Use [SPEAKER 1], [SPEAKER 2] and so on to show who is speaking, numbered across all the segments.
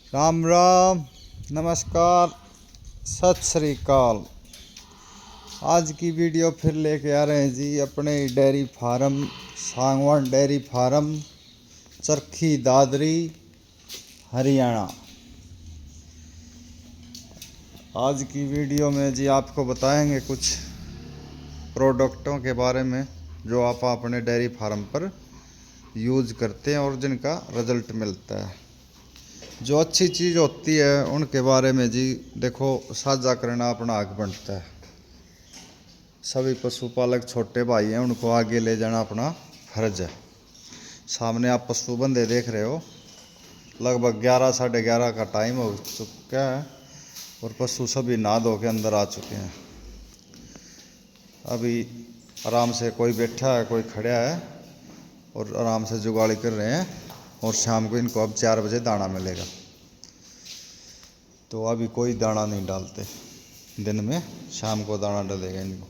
[SPEAKER 1] राम राम, नमस्कार, सत श्री अकाल। आज की वीडियो फिर लेके आ रहे हैं जी अपने dairy farm Sangwan dairy farm Charkhi Dadri Haryana. आज की वीडियो में जी आपको बताएंगे कुछ प्रोडक्टों के बारे में जो आप अपने डेयरी फार्म पर यूज़ करते हैं और जिनका रिजल्ट मिलता है। जो अच्छी चीज़ होती है उनके बारे में जी देखो साझा करना अपना हक बनता है। सभी पशुपालक छोटे भाई हैं, उनको आगे ले जाना अपना फर्ज है। सामने आप पशु बंधे देख रहे हो, लगभग 11 साढ़े 11 का टाइम हो चुका है और पशु सभी नहा धो के अंदर आ चुके हैं। अभी आराम से कोई बैठा है, कोई खड़ा है और आराम से जुगाड़ी कर रहे हैं। और शाम को इनको अब 4 बजे दाना मिलेगा। तो अभी कोई दाना नहीं डालते, दिन में शाम को दाना डलेगा इनको।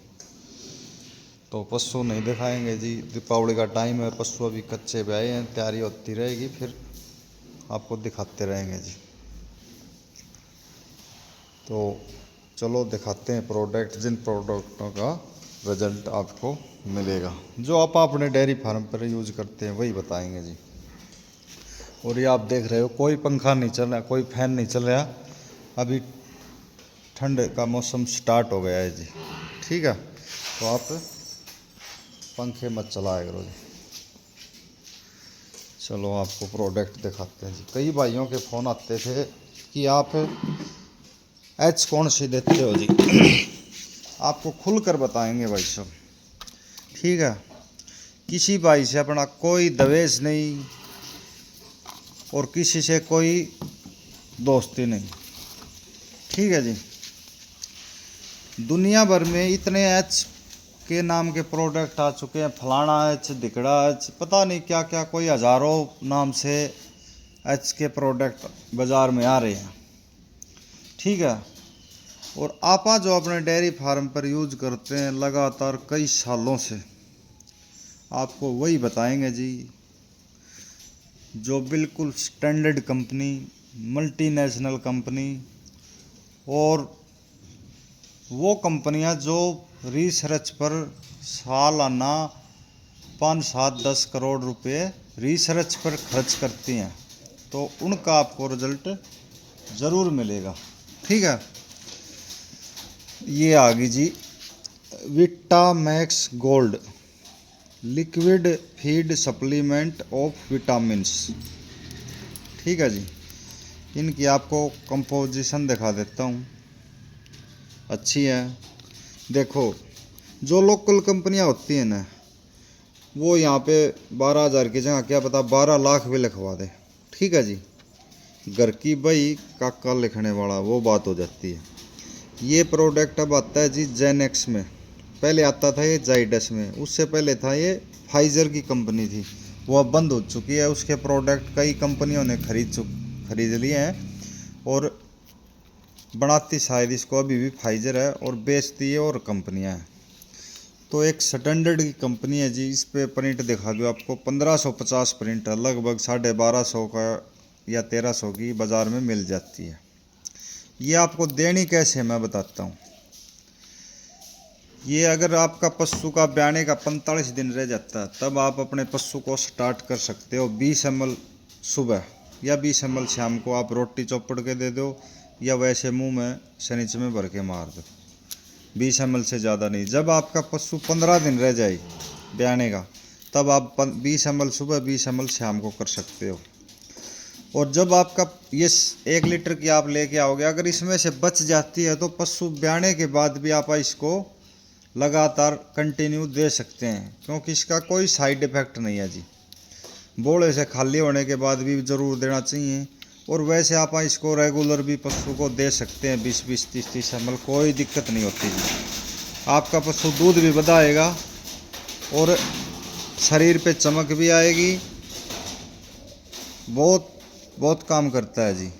[SPEAKER 1] तो पशु नहीं दिखाएंगे जी, दीपावली का टाइम है, पशु अभी कच्चे पे आए हैं, तैयारी होती रहेगी, फिर आपको दिखाते रहेंगे जी। तो चलो दिखाते हैं प्रोडक्ट, जिन प्रोडक्टों का रिजल्ट आपको मिलेगा, जो आप अपने डेयरी फार्म पर यूज करते हैं वही बताएंगे जी। और ये आप देख रहे हो कोई पंखा नहीं चल रहा, कोई फैन नहीं चल रहा। अभी ठंड का मौसम स्टार्ट हो गया है जी, ठीक है। तो आप पंखे मत चलाया करो जी। चलो आपको प्रोडक्ट दिखाते हैं जी। कई भाइयों के फ़ोन आते थे कि आप एच कौन सी देते हो जी। आपको खुल कर बताएंगे भाई साहब, ठीक है। किसी भाई से अपना कोई दवेश नहीं और किसी से कोई दोस्ती नहीं, ठीक है जी। दुनिया भर में इतने एच के नाम के प्रोडक्ट आ चुके हैं, फलाना एच, धिकड़ा एच, पता नहीं क्या क्या, कोई हज़ारों नाम से एच के प्रोडक्ट बाज़ार में आ रहे हैं, ठीक है। और आपा जो अपने डेयरी फार्म पर यूज करते हैं लगातार कई सालों से, आपको वही बताएंगे जी जो बिल्कुल स्टैंडर्ड कंपनी, मल्टीनेशनल कंपनी और वो कंपनियां जो रिसर्च पर सालाना 5, 7, 10 करोड़ रुपए रिसर्च पर खर्च करती हैं, तो उनका आपको रिजल्ट ज़रूर मिलेगा, ठीक है। ये आ गई जी Vitamax gold liquid feed supplement of vitamins, ठीक है जी। इनकी आपको कंपोजिशन दिखा देता हूँ, अच्छी है। देखो जो लोकल कंपनियां होती हैं ना, वो यहाँ पे 12,000 की जगह क्या पता 12 लाख भी लिखवा दे, ठीक है जी। घर की बही काका लिखने वाला वो बात हो जाती है। ये प्रोडक्ट अब आता है जी जेनेक्स में, पहले आता था ये जाइडस में, उससे पहले था ये फाइजर की कंपनी थी, वो अब बंद हो चुकी है। उसके प्रोडक्ट कई कंपनियों ने खरीद लिए हैं और बनाती शायद इसको अभी भी फाइजर है और बेचती है और कंपनियां हैं। तो एक स्टैंडर्ड की कंपनी है जी। इस पे प्रिंट दिखा दो आपको, 1550 प्रिंट है, लगभग 1250 का या 1300 की बाज़ार में मिल जाती है। ये आपको देनी कैसे मैं बताता हूँ। ये अगर आपका पशु का ब्याने का 45 दिन रह जाता है, तब आप अपने पशु को स्टार्ट कर सकते हो। 20 ml सुबह या 20 ml शाम को आप रोटी चौपड़ के दे दो या वैसे मुंह में सनीच में भर के मार दो, 20 ml से ज़्यादा नहीं। जब आपका पशु 15 दिन रह जाए ब्याने का, तब आप 20 ml सुबह 20 ml शाम को कर सकते हो। और जब आपका ये 1 लीटर की आप लेके आओगे, अगर इसमें से बच जाती है तो पशु ब्याने के बाद भी आप इसको लगातार कंटिन्यू दे सकते हैं, क्योंकि इसका कोई साइड इफ़ेक्ट नहीं है जी। बोले से खाली होने के बाद भी ज़रूर देना चाहिए। और वैसे आप इसको रेगुलर भी पशु को दे सकते हैं, 20-20, 30-30 ml, कोई दिक्कत नहीं होती जी। आपका पशु दूध भी बढ़ाएगा और शरीर पे चमक भी आएगी, बहुत बहुत काम करता है जी,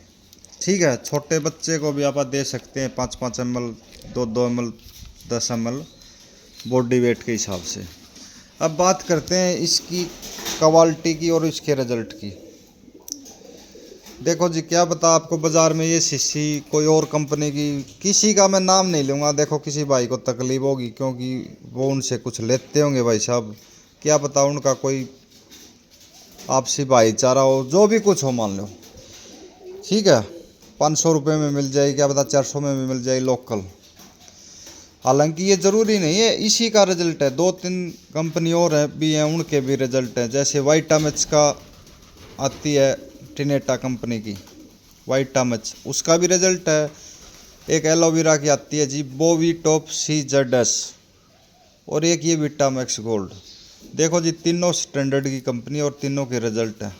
[SPEAKER 1] ठीक है। छोटे बच्चे को भी आप दे सकते हैं 5-5 ml, 2-2 ml, 10 ml body weight के हिसाब से। अब बात करते हैं इसकी क्वालिटी की और इसके रिजल्ट की। देखो जी, क्या बता आपको, बाजार में ये शीशी कोई और कंपनी की, किसी का मैं नाम नहीं लूँगा। देखो किसी भाई को तकलीफ होगी क्योंकि वो उनसे कुछ लेते होंगे भाई साहब, क्या पता उनका कोई आपसी भाईचारा हो, जो भी कुछ हो मान लो, ठीक है। 500 रुपये में मिल जाए, क्या पता 400 में भी मिल जाए लोकल। हालांकि ये ज़रूरी नहीं है इसी का रिजल्ट है, 2-3 कंपनी और है भी हैं, उनके भी रिजल्ट है। जैसे वाइटामिक्स का आती है, टिनेटा कंपनी की वाइटामिक्स, उसका भी रिजल्ट है। एक एलोवेरा की आती है जी, बोवीटॉप CZS, और एक ये विटामैक्स गोल्ड। देखो जी, तीनों स्टैंडर्ड की कंपनी और तीनों के रिजल्ट है।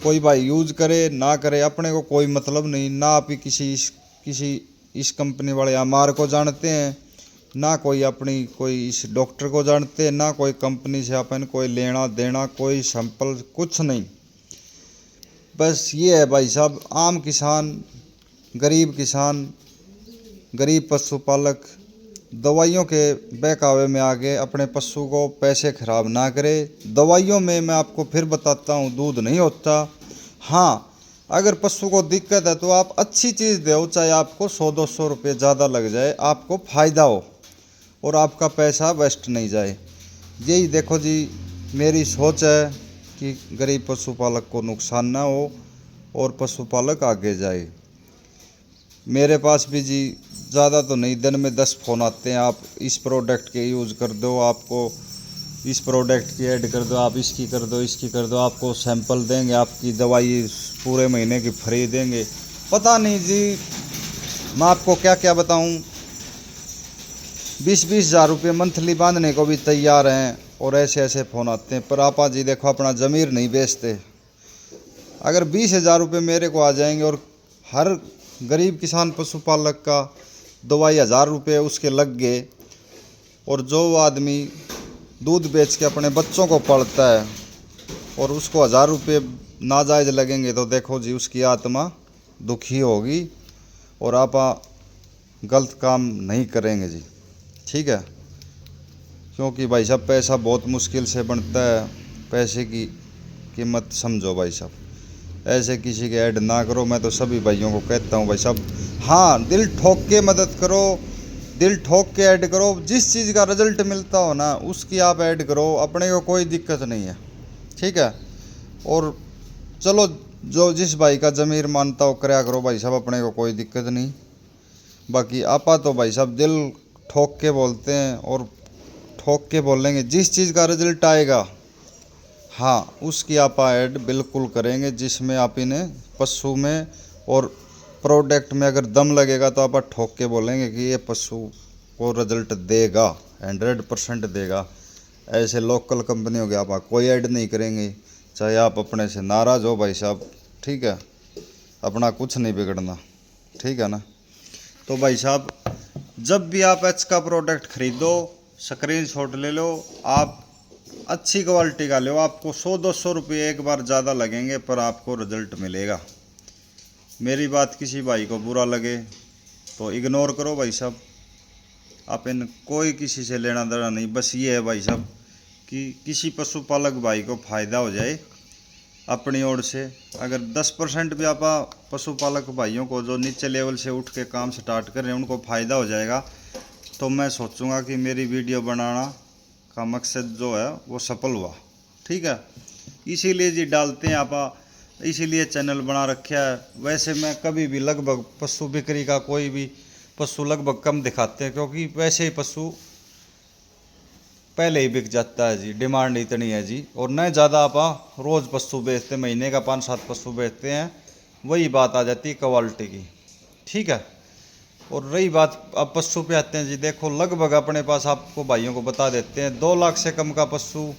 [SPEAKER 1] कोई भाई यूज करे ना करे अपने को कोई मतलब नहीं, ना आप ही किसी इस कंपनी वाले हमारे को जानते हैं, ना कोई अपनी कोई इस डॉक्टर को जानते हैं, ना कोई कंपनी से अपन कोई लेना देना, कोई सैंपल कुछ नहीं। बस ये है भाई साहब, आम किसान, गरीब पशुपालक दवाइयों के बहकावे में आगे अपने पशु को पैसे खराब ना करे। दवाइयों में मैं आपको फिर बताता हूँ, दूध नहीं होता। हाँ, अगर पशु को दिक्कत है तो आप अच्छी चीज़ दो, चाहे आपको 100-200 रुपये ज़्यादा लग जाए, आपको फ़ायदा हो और आपका पैसा वेस्ट नहीं जाए। यही देखो जी, मेरी सोच है कि गरीब पशुपालक को नुकसान ना हो और पशुपालक आगे जाए। मेरे पास भी जी ज़्यादा तो नहीं, दिन में 10 फ़ोन आते हैं, आप इस प्रोडक्ट के यूज़ कर दो, आपको इस प्रोडक्ट की ऐड कर दो, आप इसकी कर दो, इसकी कर दो, आपको सैंपल देंगे, आपकी दवाई पूरे महीने की फ्री देंगे। पता नहीं जी, मैं आपको क्या क्या बताऊं। 20-20 हज़ार रुपये मंथली बांधने को भी तैयार हैं और ऐसे ऐसे फ़ोन आते हैं। पर आपा जी देखो, अपना ज़मीर नहीं बेचते। अगर 20,000 रुपये मेरे को आ जाएंगे और हर गरीब किसान पशुपालक का दवाई 1,000 रुपये उसके लग गए, और जो आदमी दूध बेच के अपने बच्चों को पढ़ता है और उसको 1,000 रुपये नाजायज़ लगेंगे, तो देखो जी उसकी आत्मा दुखी होगी और आप गलत काम नहीं करेंगे जी, ठीक है। क्योंकि भाई साहब पैसा बहुत मुश्किल से बनता है, पैसे की कीमत समझो भाई साहब। ऐसे किसी के ऐड ना करो, मैं तो सभी भाइयों को कहता हूँ भाई साहब। हाँ, दिल ठोक के मदद करो, दिल ठोक के ऐड करो, जिस चीज़ का रिजल्ट मिलता हो ना उसकी आप ऐड करो, अपने को कोई दिक्कत नहीं है, ठीक है। और चलो, जो जिस भाई का ज़मीर मानता हो कराया करो भाई साहब, अपने को कोई दिक्कत नहीं। बाकी आपा तो भाई साहब दिल ठोक के बोलते हैं और ठोक के बोलेंगे, जिस चीज़ का रिजल्ट आएगा हाँ उसकी आप ऐड बिल्कुल करेंगे, जिसमें आप इन्हें पशु में और प्रोडक्ट में अगर दम लगेगा तो आप ठोक के बोलेंगे कि ये पशु को रिजल्ट देगा, 100% देगा। ऐसे लोकल कंपनियों के आप कोई ऐड नहीं करेंगे, चाहे आप अपने से नाराज़ हो भाई साहब, ठीक है। अपना कुछ नहीं बिगड़ना, ठीक है ना। तो भाई साहब, जब भी आप एच का प्रोडक्ट खरीदो, स्क्रीनशॉट ले लो, आप अच्छी क्वालिटी का लो, आपको 100-200 रुपये एक बार ज़्यादा लगेंगे पर आपको रिजल्ट मिलेगा। मेरी बात किसी भाई को बुरा लगे तो इग्नोर करो भाई साहब, आप इन कोई किसी से लेना देना नहीं। बस ये है भाई साहब कि किसी पशुपालक भाई को फ़ायदा हो जाए अपनी ओर से। अगर 10% भी आप पशुपालक भाइयों को जो नीचे लेवल से उठ के काम स्टार्ट कर रहे हैं उनको फ़ायदा हो जाएगा, तो मैं सोचूंगा कि मेरी वीडियो बनाना का मकसद जो है वो सफल हुआ, ठीक है। इसीलिए जी डालते हैं आप, इसीलिए चैनल बना रखा है। वैसे मैं कभी भी लगभग पशु बिक्री का कोई भी पशु लगभग कम दिखाते हैं, क्योंकि वैसे ही पशु पहले ही बिक जाता है जी, डिमांड इतनी है जी। और न ज़्यादा आप रोज़ पशु बेचते, महीने का 5-7 पशु बेचते हैं, वही बात आ जाती है क्वालिटी की, ठीक है। और रही बात अब पशु पे आते हैं जी, देखो लगभग अपने पास आपको भाइयों को बता देते हैं 2 लाख से कम का पशु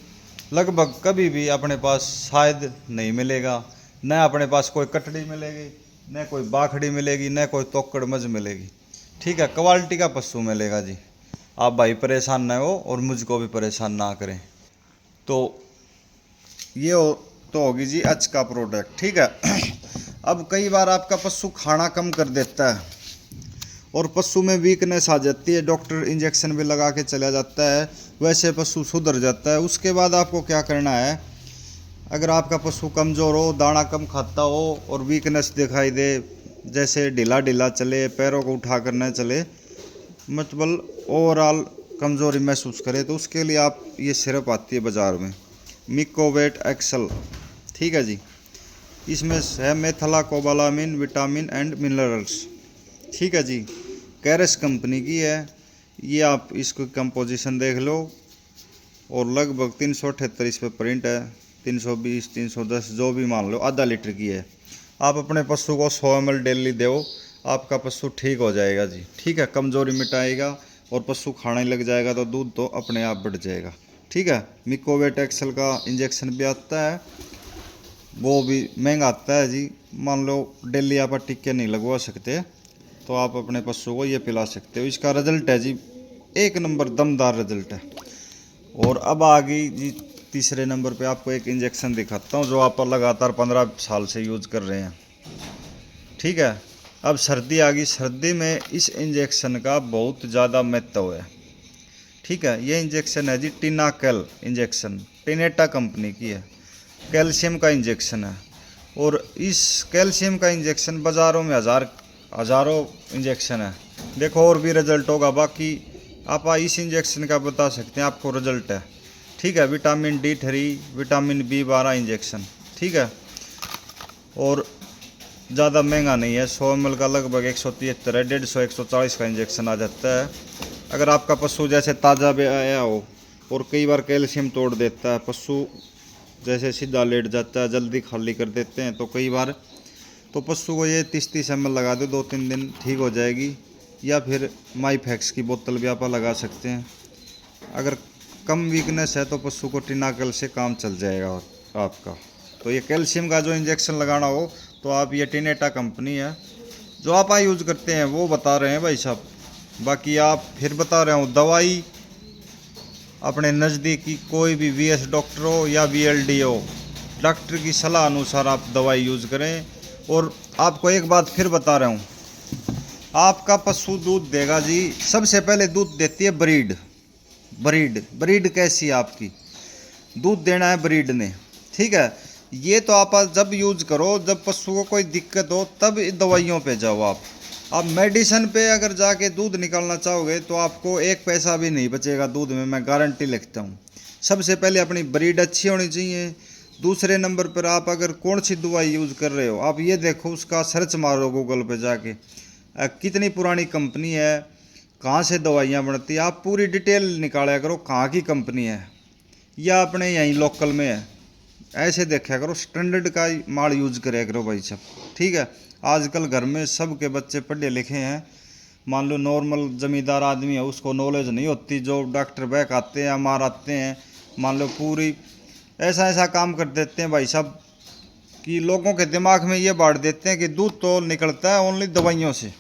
[SPEAKER 1] लगभग कभी भी अपने पास शायद नहीं मिलेगा। न अपने पास कोई कटड़ी मिलेगी, न कोई बाखड़ी मिलेगी, न कोई तोकड़ मज मिलेगी, ठीक है। क्वालिटी का पशु मिलेगा जी। आप भाई परेशान ना हो और मुझको भी परेशान ना करें। तो ये तो होगी जी एच का प्रोडक्ट, ठीक है। अब कई बार आपका पशु खाना कम कर देता है और पशु में वीकनेस आ जाती है, डॉक्टर इंजेक्शन भी लगा के चला जाता है, वैसे पशु सुधर जाता है। उसके बाद आपको क्या करना है, अगर आपका पशु कमज़ोर हो, दाना कम खाता हो और वीकनेस दिखाई दे, जैसे ढीला ढीला चले, पैरों को उठा कर न चले, मतलब ओवरऑल कमज़ोरी महसूस करे, तो उसके लिए आप ये सिरप आती है बाज़ार में, मिकोवेट एक्सल। ठीक है जी। इसमें है मेथलाकोबालामिन, विटामिन एंड मिनरल्स। ठीक है जी। कैरेस कंपनी की है ये। आप इसको कंपोजिशन देख लो, और लगभग 378 इस पर प्रिंट है। 320, 310 जो भी मान लो, आधा लीटर की है। आप अपने पशु को 100 ml डेली दो, आपका पशु ठीक हो जाएगा जी। ठीक है, कमज़ोरी मिटाएगा, और पशु खाने लग जाएगा तो दूध तो अपने आप बढ़ जाएगा। ठीक है। मिकोवेट एक्सल का इंजेक्शन भी आता है, वो भी महंगा आता है जी। मान लो डेली आप टिक्के नहीं लगवा सकते, तो आप अपने पशु को ये पिला सकते हो। इसका रिजल्ट है जी 1 नंबर, दमदार रिजल्ट है। और अब आ गई जी तीसरे नंबर पे, आपको एक इंजेक्शन दिखाता हूँ जो आप लगातार 15 साल से यूज़ कर रहे हैं। ठीक है। अब सर्दी आ गई, सर्दी में इस इंजेक्शन का बहुत ज़्यादा महत्व है। ठीक है। ये इंजेक्शन है जी टिनाकेल इंजेक्शन, टिनेटा कंपनी की है। कैल्शियम का इंजेक्शन है, और इस कैल्शियम का इंजेक्शन बाज़ारों में हज़ारों इंजेक्शन है। देखो और भी रिजल्ट होगा, बाकी आप इस इंजेक्शन का बता सकते हैं आपको रिजल्ट है। ठीक है। Vitamin D3, vitamin B12 injection. ठीक है। और ज़्यादा महंगा नहीं है, 100 ml का लगभग 173 है, 150 140 का इंजेक्शन आ जाता है। अगर आपका पशु जैसे ताज़ा भी आया हो, और कई बार कैल्शियम तोड़ देता है पशु, जैसे सीधा लेट जाता है, जल्दी खाली कर देते हैं, तो कई बार तो पशु को ये 30-30 ml लगा दो, 2-3 दिन ठीक हो जाएगी। या फिर माइफैक्स की बोतल भी आप लगा सकते हैं। अगर कम वीकनेस है तो पशु को टिनाकेल से काम चल जाएगा आपका। तो ये कैल्शियम का जो इंजेक्शन लगाना हो, तो आप ये टिनेटा कंपनी है जो आप यूज़ करते हैं वो बता रहे हैं भाई साहब। बाकी आप फिर बता रहे हूँ, दवाई अपने नज़दीकी कोई भी VS डॉक्टर हो या VLD हो, डॉक्टर की सलाह अनुसार आप दवाई यूज़ करें। और आपको एक बात फिर बता रहा हूँ, आपका पशु दूध देगा जी, सबसे पहले दूध देती है ब्रीड। ब्रीड कैसी है आपकी, दूध देना है ब्रीड ने। ठीक है। ये तो आप जब यूज करो, जब पशु को कोई दिक्कत हो, तब दवाइयों पे जाओ आप मेडिसिन पे अगर जाके दूध निकालना चाहोगे तो आपको 1 पैसा भी नहीं बचेगा दूध में, मैं गारंटी लिखता हूँ। सबसे पहले अपनी ब्रीड अच्छी होनी चाहिए। दूसरे नंबर पर आप अगर कौन सी दवाई यूज़ कर रहे हो, आप ये देखो, उसका सर्च मारो गूगल पे जाके, कितनी पुरानी कंपनी है, कहाँ से दवाइयाँ बनती है, आप पूरी डिटेल निकाला करो, कहाँ की कंपनी है या अपने यहीं लोकल में है। ऐसे देखा करो, स्टैंडर्ड का माल यूज़ कराया करो भाई साहब। ठीक है। आजकल घर में सबके बच्चे पढ़े लिखे हैं, मान लो नॉर्मल ज़मींदार आदमी है, उसको नॉलेज नहीं होती, जो डॉक्टर बैक आते हैं, मार आते हैं, मान लो पूरी ऐसा काम कर देते हैं भाई साहब कि लोगों के दिमाग में ये बांट देते हैं कि दूध तो निकलता है ओनली दवाइयों से,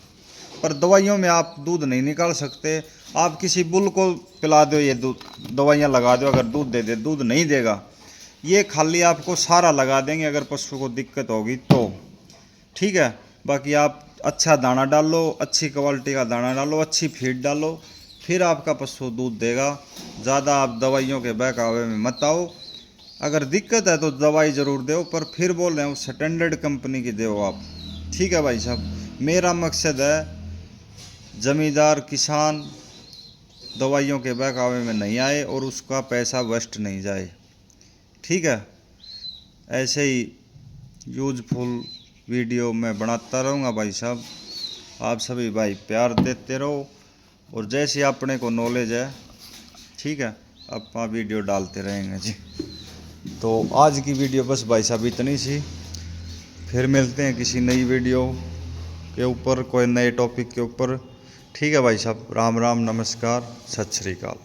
[SPEAKER 1] पर दवाइयों में आप दूध नहीं निकाल सकते। आप किसी बुल को पिला दो ये दूध, दवाइयाँ लगा दो, अगर दूध दे दे, दूध नहीं देगा। ये खाली आपको सारा लगा देंगे अगर पशु को दिक्कत होगी तो। ठीक है। बाकी आप अच्छा दाना डालो, अच्छी क्वालिटी का दाना डालो, अच्छी फीड डालो, फिर आपका पशु दूध देगा। ज़्यादा आप दवाइयों के बहकावे में मत आओ। अगर दिक्कत है तो दवाई ज़रूर दो, पर फिर बोल रहे हैं स्टैंडर्ड कंपनी की दो आप। ठीक है भाई साहब। मेरा मकसद है ज़मींदार किसान दवाइयों के बहकावे में नहीं आए और उसका पैसा वेस्ट नहीं जाए। ठीक है। ऐसे ही यूजफुल वीडियो मैं बनाता रहूँगा भाई साहब। आप सभी भाई प्यार देते रहो, और जैसे अपने को नॉलेज है, ठीक है, अपना वीडियो डालते रहेंगे जी। तो आज की वीडियो बस भाई साहब इतनी सी। फिर मिलते हैं किसी नई वीडियो के ऊपर, कोई नए टॉपिक के ऊपर। ठीक है भाई साहब। राम राम, नमस्कार, सत श्री अकाल।